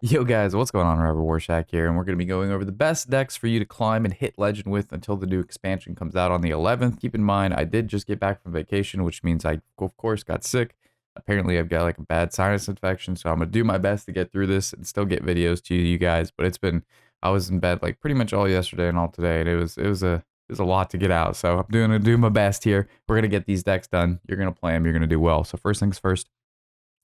Yo guys, what's going on? Robert Warshack here, and we're going to be going over the best decks for you to climb and hit legend with until the new expansion comes out on the 11th. Keep in mind, I did just get back from vacation, which means I, of course, got sick. Apparently, I've got like a bad sinus infection, so I'm going to do my best to get through this and still get videos to you guys. But I was in bed like pretty much all yesterday and all today, and it was a lot to get out. So I'm going to do my best here. We're going to get these decks done. You're going to play them. You're going to do well. So first things first.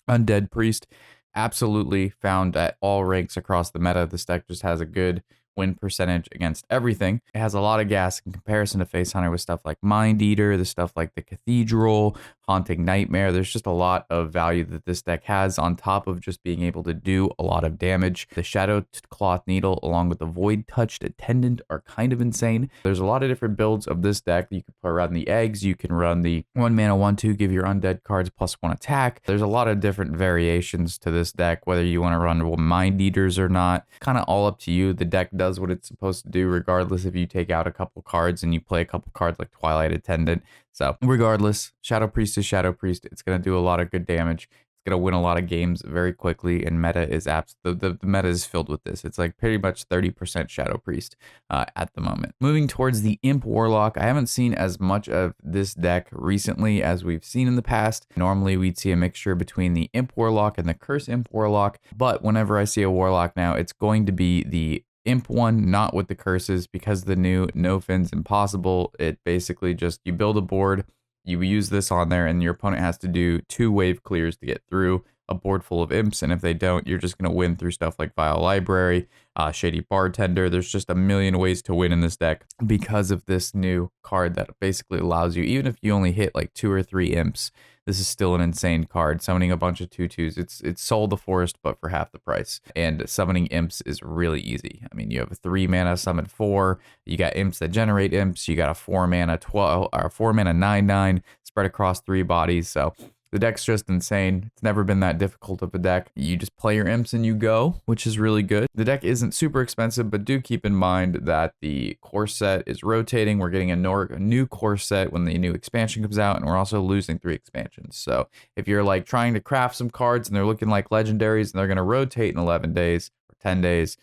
Undead Priest, absolutely found at all ranks across the meta. This deck just has a good win percentage against everything. It has a lot of gas in comparison to Face Hunter with stuff like Mind Eater, the stuff like the Cathedral, Haunting Nightmare. There's just a lot of value that this deck has on top of just being able to do a lot of damage. The Shadow Cloth Needle along with the Void Touched Attendant are kind of insane. There's a lot of different builds of this deck. You can run the eggs, you can run the 1 mana 1/2, give your undead cards +1 attack. There's a lot of different variations to this deck, whether you want to run Mind Eaters or not. Kind of all up to you. The deck does what it's supposed to do regardless if you take out a couple cards and you play a couple cards like Twilight Attendant. So regardless, Shadow Priest is Shadow Priest. It's going to do a lot of good damage. It's going to win a lot of games very quickly, and meta is the meta is filled with this. It's like pretty much 30% Shadow Priest at the moment. Moving towards the Imp Warlock, I haven't seen as much of this deck recently as we've seen in the past. Normally, we'd see a mixture between the Imp Warlock and the Curse Imp Warlock, but whenever I see a Warlock now, it's going to be the Imp one, not with the curses, because the new No Fins Impossible, it basically just, you build a board, you use this on there, and your opponent has to do 2 wave clears to get through a board full of imps, and if they don't, you're just going to win through stuff like Vile Library, Shady Bartender. There's just a million ways to win in this deck because of this new card that basically allows you, even if you only hit like 2 or 3 imps, this is still an insane card. Summoning a bunch of 2/2s, it's Soul the Forest, but for half the price. And summoning imps is really easy. I mean, you have a 3 mana summon 4. You got imps that generate imps. You got a 4 mana 12 or 4 mana 9/9 spread across 3 bodies. So the deck's just insane. It's never been that difficult of a deck. You just play your imps and you go, which is really good. The deck isn't super expensive, but do keep in mind that the core set is rotating. We're getting a new core set when the new expansion comes out, and we're also losing 3 expansions. So if you're like trying to craft some cards and they're looking like legendaries and they're going to rotate in 11 days, 10 days,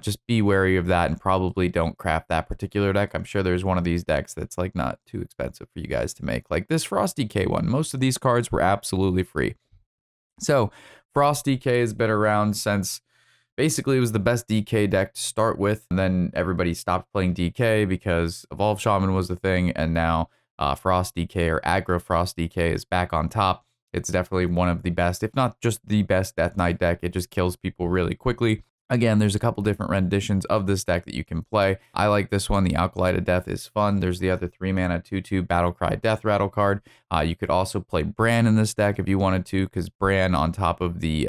just be wary of that and probably don't craft that particular deck. I'm sure there's one of these decks that's like not too expensive for you guys to make, like this Frost DK one. Most of these cards were absolutely free. So Frost DK has been around since basically it was the best DK deck to start with, and then everybody stopped playing DK because Evolved Shaman was the thing, and now Frost DK or Aggro Frost DK is back on top. It's definitely one of the best, if not just the best Death Knight deck. It just kills people really quickly. Again, there's a couple different renditions of this deck that you can play. I like this one. The Alkali of Death is fun. There's the other 3 mana 2/2 Battlecry Death Rattle card. You could also play Bran in this deck if you wanted to, because Bran on top of the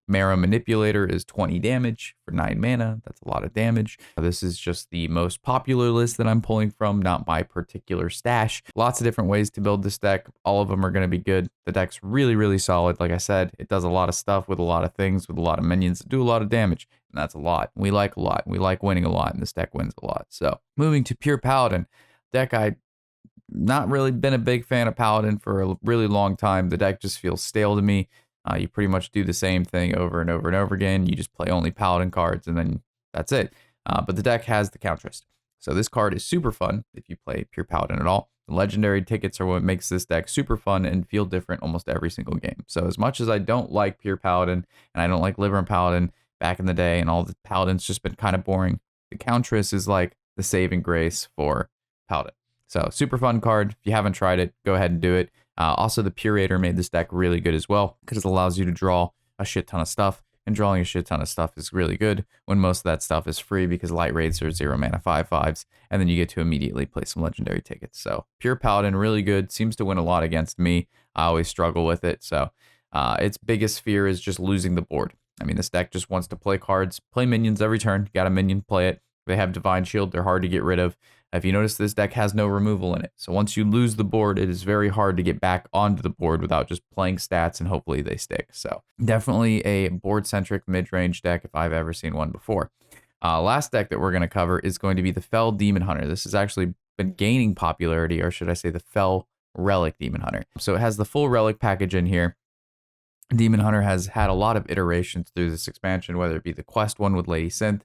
Marrow Manipulator is 20 damage for 9 mana. That's a lot of damage. This is just the most popular list that I'm pulling from, not my particular stash. Lots of different ways to build this deck. All of them are going to be good. The deck's really, really solid. Like I said, it does a lot of stuff with a lot of things, with a lot of minions that do a lot of damage. And that's a lot. We like a lot. We like winning a lot, and this deck wins a lot. So moving to Pure Paladin. Deck I not really been a big fan of Paladin for a really long time. The deck just feels stale to me. You pretty much do the same thing over and over and over again. You just play only Paladin cards, and then that's it. But the deck has the Countrist. So this card is super fun if you play Pure Paladin at all. The legendary tickets are what makes this deck super fun and feel different almost every single game. So as much as I don't like Pure Paladin, and I don't like Liver and Paladin back in the day, and all the Paladins just been kind of boring, the Countrist is like the saving grace for Paladin. So super fun card. If you haven't tried it, go ahead and do it. Also, the Purator made this deck really good as well because it allows you to draw a shit ton of stuff, and drawing a shit ton of stuff is really good when most of that stuff is free because Light Raids are 0 mana 5/5s, and then you get to immediately play some legendary tickets. So Pure Paladin, really good, seems to win a lot against me. I always struggle with it, so its biggest fear is just losing the board. I mean, this deck just wants to play cards, play minions every turn. You got a minion, play it. They have Divine Shield, they're hard to get rid of. If you notice, this deck has no removal in it. So once you lose the board, it is very hard to get back onto the board without just playing stats, and hopefully they stick. So definitely a board-centric mid-range deck if I've ever seen one before. Last deck that we're going to cover is going to be the Fel Demon Hunter. This has actually been gaining popularity, or should I say the Fel Relic Demon Hunter. So it has the full relic package in here. Demon Hunter has had a lot of iterations through this expansion, whether it be the quest one with Lady Synth,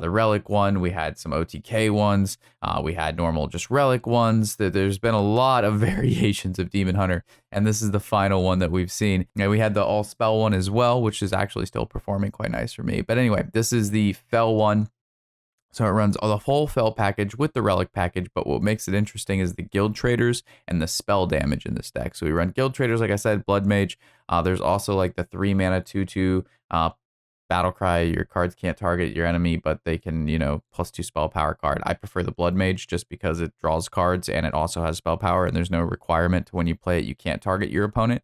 the relic one, we had some OTK ones, we had normal just relic ones. There's been a lot of variations of Demon Hunter, and this is the final one that we've seen. And we had the all spell one as well, which is actually still performing quite nice for me. But anyway, this is the Fel one. So it runs the whole Fel package with the relic package, but what makes it interesting is the guild traders and the spell damage in this deck. So we run guild traders, like I said, blood mage. There's also like the 3 mana 2/2 battle cry. Your cards can't target your enemy, but they can, +2 spell power card. I prefer the blood mage just because it draws cards and it also has spell power, and there's no requirement to when you play it, you can't target your opponent.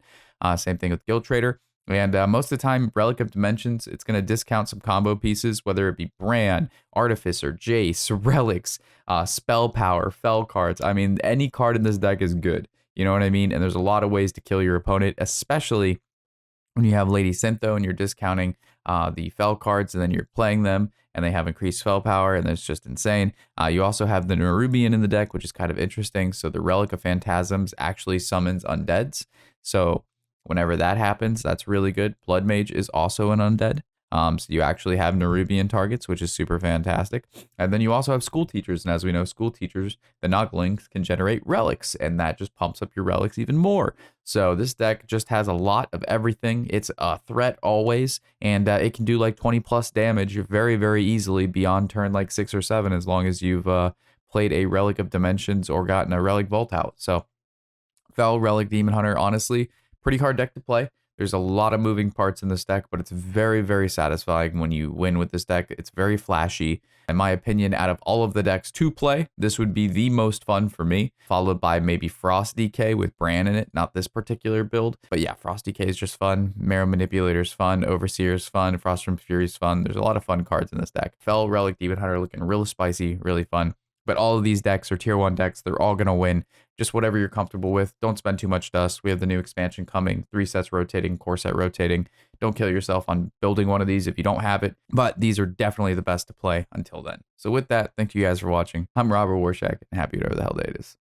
Same thing with guild trader. And most of the time, Relic of Dimensions, it's going to discount some combo pieces, whether it be Bran, Artificer, Jace, Relics, Spell Power, Fel cards. I mean, any card in this deck is good. You know what I mean? And there's a lot of ways to kill your opponent, especially when you have Lady Syntho and you're discounting the Fel cards and then you're playing them and they have increased spell power and it's just insane. You also have the Nerubian in the deck, which is kind of interesting. So the Relic of Phantasms actually summons undeads. So whenever that happens, that's really good. Blood Mage is also an undead. So you actually have Nerubian targets, which is super fantastic. And then you also have school teachers. And as we know, school teachers, the Noglings, can generate relics, and that just pumps up your relics even more. So this deck just has a lot of everything. It's a threat always, and it can do like 20 plus damage very, very easily beyond turn like 6 or 7, as long as you've played a Relic of Dimensions or gotten a Relic Vault out. So Fel, Relic, Demon Hunter, honestly, pretty hard deck to play. There's a lot of moving parts in this deck, but it's very, very satisfying when you win with this deck. It's very flashy. In my opinion, out of all of the decks to play, this would be the most fun for me, followed by maybe Frost DK with Bran in it, not this particular build. But yeah, Frost DK is just fun. Marrow Manipulator's fun. Overseer's fun. Frostrum Fury's fun. There's a lot of fun cards in this deck. Fel, Relic, Demon Hunter looking real spicy, really fun. But all of these decks are tier 1 decks. They're all going to win. Just whatever you're comfortable with. Don't spend too much dust. We have the new expansion coming. 3 sets rotating, core set rotating. Don't kill yourself on building one of these if you don't have it. But these are definitely the best to play until then. So with that, thank you guys for watching. I'm Robert Warshack, and happy whatever the hell day it is.